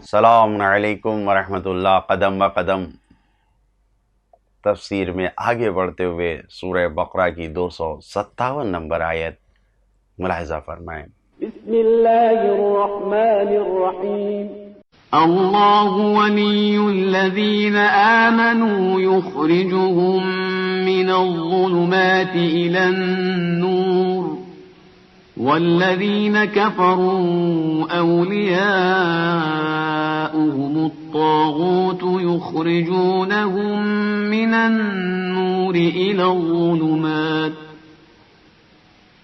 السلام علیکم ورحمۃ اللہ۔ قدم بقدم تفسیر میں آگے بڑھتے ہوئے سورہ بقرہ کی 257 نمبر آیت ملاحظہ فرمائیں۔ بسم اللہ الرحمن الرحیم۔ اللہ ولی الذین آمنوا یخرجهم من الظلمات إلى النور والذین کفروا اولیاؤهم الطاغوت یخرجونهم من النور إلى الظلمات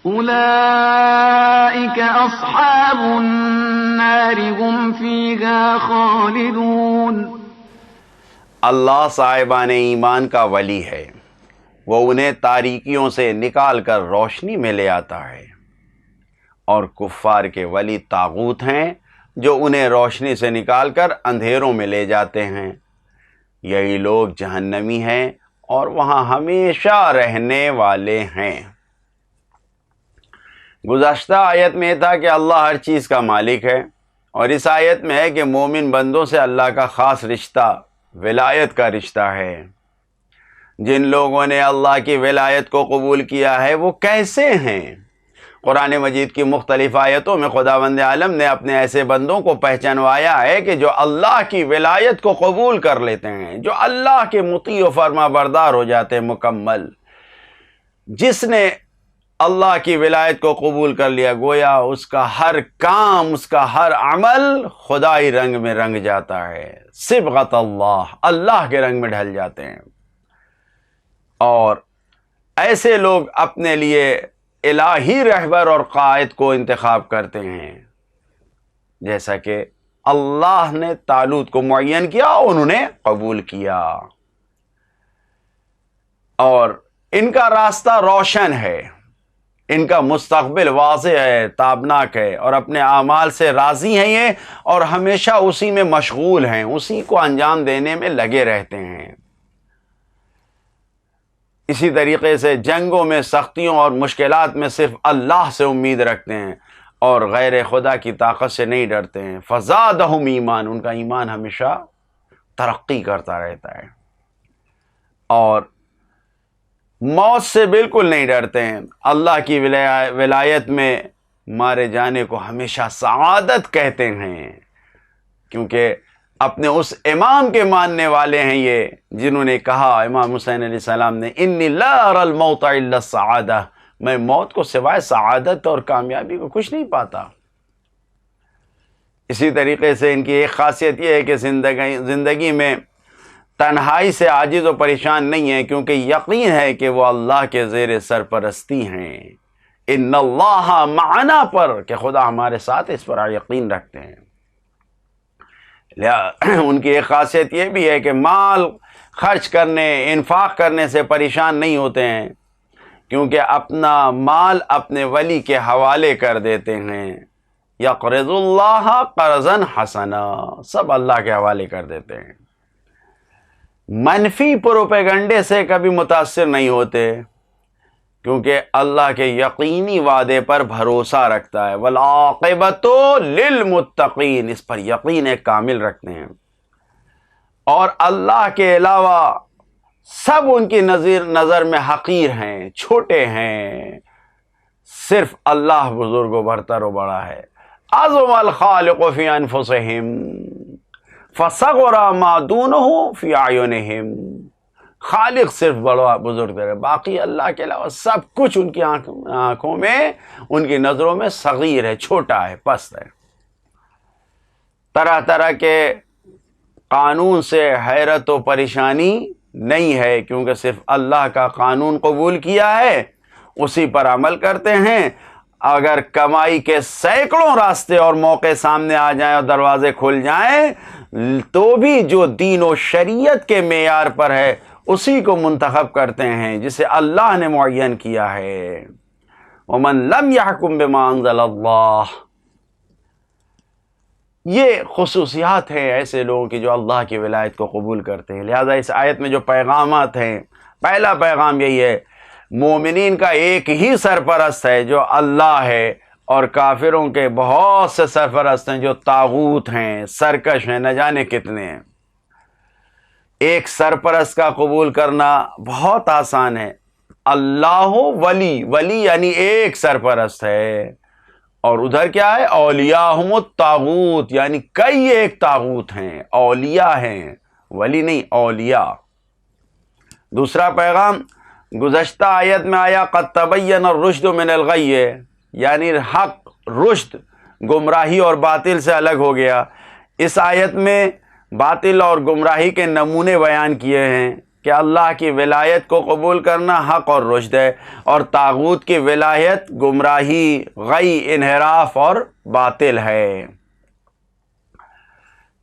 اولئک اصحاب النار هم فیہا خالدون۔ اللہ صاحبان ایمان کا ولی ہے، وہ انہیں تاریکیوں سے نکال کر روشنی میں لے آتا ہے، اور کفار کے ولی طاغوت ہیں جو انہیں روشنی سے نکال کر اندھیروں میں لے جاتے ہیں۔ یہی لوگ جہنمی ہیں اور وہاں ہمیشہ رہنے والے ہیں۔ گزشتہ آیت میں تھا کہ اللہ ہر چیز کا مالک ہے، اور اس آیت میں ہے کہ مومن بندوں سے اللہ کا خاص رشتہ ولایت کا رشتہ ہے۔ جن لوگوں نے اللہ کی ولایت کو قبول کیا ہے وہ کیسے ہیں؟ قرآن مجید کی مختلف آیتوں میں خداوند عالم نے اپنے ایسے بندوں کو پہچانوایا ہے کہ جو اللہ کی ولایت کو قبول کر لیتے ہیں، جو اللہ کے مطیع و فرما بردار ہو جاتے ہیں مکمل۔ جس نے اللہ کی ولایت کو قبول کر لیا، گویا اس کا ہر کام، اس کا ہر عمل خدائی رنگ میں رنگ جاتا ہے، صبغت اللہ، اللہ کے رنگ میں ڈھل جاتے ہیں۔ اور ایسے لوگ اپنے لیے الہی رہبر اور قائد کو انتخاب کرتے ہیں، جیسا کہ اللہ نے طالوت کو معین کیا اور انہوں نے قبول کیا، اور ان کا راستہ روشن ہے، ان کا مستقبل واضح ہے، تابناک ہے، اور اپنے اعمال سے راضی ہیں یہ، اور ہمیشہ اسی میں مشغول ہیں، اسی کو انجام دینے میں لگے رہتے ہیں۔ اسی طریقے سے جنگوں میں، سختیوں اور مشکلات میں صرف اللہ سے امید رکھتے ہیں اور غیر خدا کی طاقت سے نہیں ڈرتے ہیں۔ فزادہم ایمان، ان کا ایمان ہمیشہ ترقی کرتا رہتا ہے، اور موت سے بالکل نہیں ڈرتے ہیں۔ اللہ کی ولایت میں مارے جانے کو ہمیشہ سعادت کہتے ہیں، کیونکہ اپنے اس امام کے ماننے والے ہیں یہ، جنہوں نے کہا، امام حسین علیہ السلام نے، انی لا اری الموت الا السعادہ، میں موت کو سوائے سعادت اور کامیابی کو کچھ نہیں پاتا۔ اسی طریقے سے ان کی ایک خاصیت یہ ہے کہ زندگی میں تنہائی سے عاجز و پریشان نہیں ہے، کیونکہ یقین ہے کہ وہ اللہ کے زیر سرپرستی ہیں۔ ان اللہ معنا پر، کہ خدا ہمارے ساتھ، اس پر یقین رکھتے ہیں۔ ان کی ایک خاصیت یہ بھی ہے کہ مال خرچ کرنے، انفاق کرنے سے پریشان نہیں ہوتے ہیں، کیونکہ اپنا مال اپنے ولی کے حوالے کر دیتے ہیں۔ یقرض اللہ قرضا حسنا، سب اللہ کے حوالے کر دیتے ہیں۔ منفی پروپیگنڈے سے کبھی متاثر نہیں ہوتے، کیونکہ اللہ کے یقینی وعدے پر بھروسہ رکھتا ہے۔ والعاقبۃ للمتقین، اس پر یقین کامل رکھتے ہیں، اور اللہ کے علاوہ سب ان کی نظر میں حقیر ہیں، چھوٹے ہیں، صرف اللہ بزرگ و برتر و بڑا ہے۔ عظم الخالق فی انفسہم فصغر ما دونہ فی اعینہم، خالق صرف بڑا بزرگ ہے، باقی اللہ کے علاوہ سب کچھ ان کی آنکھوں میں، ان کی نظروں میں صغیر ہے، چھوٹا ہے، پست ہے۔ طرح طرح کے قانون سے حیرت و پریشانی نہیں ہے، کیونکہ صرف اللہ کا قانون قبول کیا ہے، اسی پر عمل کرتے ہیں۔ اگر کمائی کے سینکڑوں راستے اور موقع سامنے آ جائیں اور دروازے کھل جائیں، تو بھی جو دین و شریعت کے معیار پر ہے اسی کو منتخب کرتے ہیں جسے اللہ نے معین کیا ہے۔ وَمَن لَمْ يَحْكُمْ بِمَا أَنزَلَ اللَّهُ، یہ خصوصیات ہیں ایسے لوگوں کی جو اللہ کی ولایت کو قبول کرتے ہیں۔ لہذا اس آیت میں جو پیغامات ہیں، پہلا پیغام یہی ہے، مومنین کا ایک ہی سرپرست ہے جو اللہ ہے، اور کافروں کے بہت سے سرپرست ہیں جو طاغوت ہیں، سرکش ہیں، نہ جانے کتنے ہیں۔ ایک سرپرست کا قبول کرنا بہت آسان ہے۔ اللہ ولی، ولی یعنی ایک سرپرست ہے، اور ادھر کیا ہے؟ اولیاءہم الطاغوت، یعنی کئی ایک طاغوت ہیں، اولیاء ہیں، ولی نہیں، اولیاء۔ دوسرا پیغام گزشتہ آیت میں آیا قد تبین الرشد من الغی، یعنی حق، رشد، گمراہی اور باطل سے الگ ہو گیا۔ اس آیت میں باطل اور گمراہی کے نمونے بیان کیے ہیں کہ اللہ کی ولایت کو قبول کرنا حق اور رشد ہے، اور طاغوت کی ولایت گمراہی، غی، انحراف اور باطل ہے۔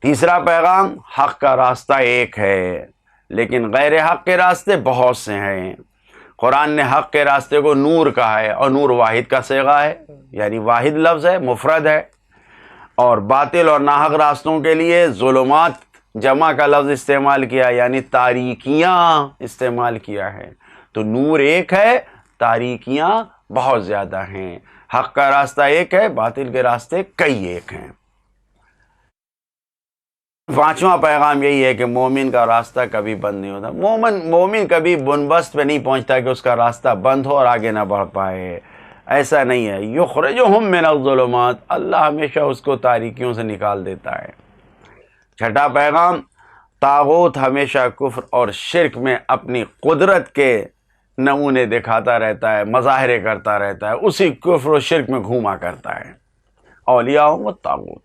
تیسرا پیغام حق کا راستہ ایک ہے، لیکن غیر حق کے راستے بہت سے ہیں۔ قرآن نے حق کے راستے کو نور کہا ہے، اور نور واحد کا صیغہ ہے، یعنی واحد لفظ ہے، مفرد ہے، اور باطل اور ناحق راستوں کے لیے ظلمات جمع کا لفظ استعمال کیا، یعنی تاریکیاں استعمال کیا ہے۔ تو نور ایک ہے، تاریکیاں بہت زیادہ ہیں۔ حق کا راستہ ایک ہے، باطل کے راستے کئی ایک ہیں۔ پانچواں پیغام یہی ہے کہ مومن کا راستہ کبھی بند نہیں ہوتا۔ مومن کبھی بنبست پہ نہیں پہنچتا کہ اس کا راستہ بند ہو اور آگے نہ بڑھ پائے، ایسا نہیں ہے۔ یخرجہم من الظلمات، اللہ ہمیشہ اس کو تاریکیوں سے نکال دیتا ہے۔ چھٹا پیغام طاغوت ہمیشہ کفر اور شرک میں اپنی قدرت کے نمونے دکھاتا رہتا ہے، مظاہرے کرتا رہتا ہے، اسی کفر و شرک میں گھوما کرتا ہے۔ اولیاءہم الطاغوت۔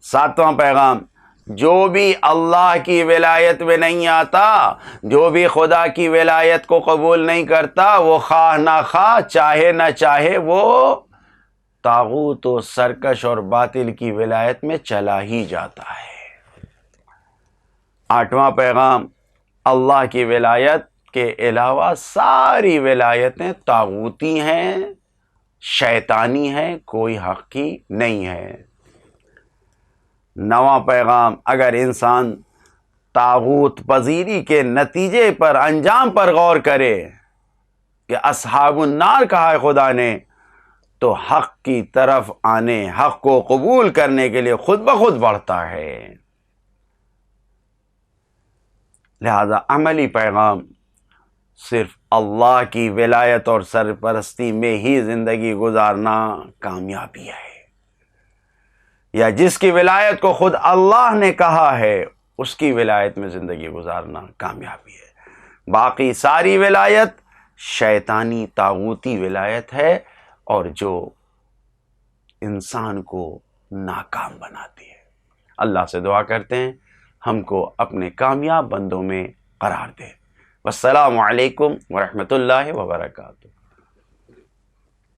ساتواں پیغام جو بھی اللہ کی ولایت میں نہیں آتا، جو بھی خدا کی ولایت کو قبول نہیں کرتا، وہ خواہ نہ خواہ، چاہے نہ چاہے، وہ طاغوت و سرکش اور باطل کی ولایت میں چلا ہی جاتا ہے۔ آٹھواں پیغام اللہ کی ولایت کے علاوہ ساری ولایتیں طاغوتی ہیں، شیطانی ہیں، کوئی حق کی نہیں ہے۔ نواں پیغام اگر انسان طاغوت پذیری کے نتیجے پر، انجام پر غور کرے کہ اصحاب النار کہا ہے خدا نے، تو حق کی طرف آنے، حق کو قبول کرنے کے لیے خود بخود بڑھتا ہے۔ لہذا عملی پیغام صرف اللہ کی ولایت اور سرپرستی میں ہی زندگی گزارنا کامیابی ہے، یا جس کی ولایت کو خود اللہ نے کہا ہے اس کی ولایت میں زندگی گزارنا کامیابی ہے۔ باقی ساری ولایت شیطانی طاغوتی ولایت ہے، اور جو انسان کو ناکام بناتی ہے۔ اللہ سے دعا کرتے ہیں ہم کو اپنے کامیاب بندوں میں قرار دے۔ والسلام علیکم ورحمۃ اللہ وبرکاتہ۔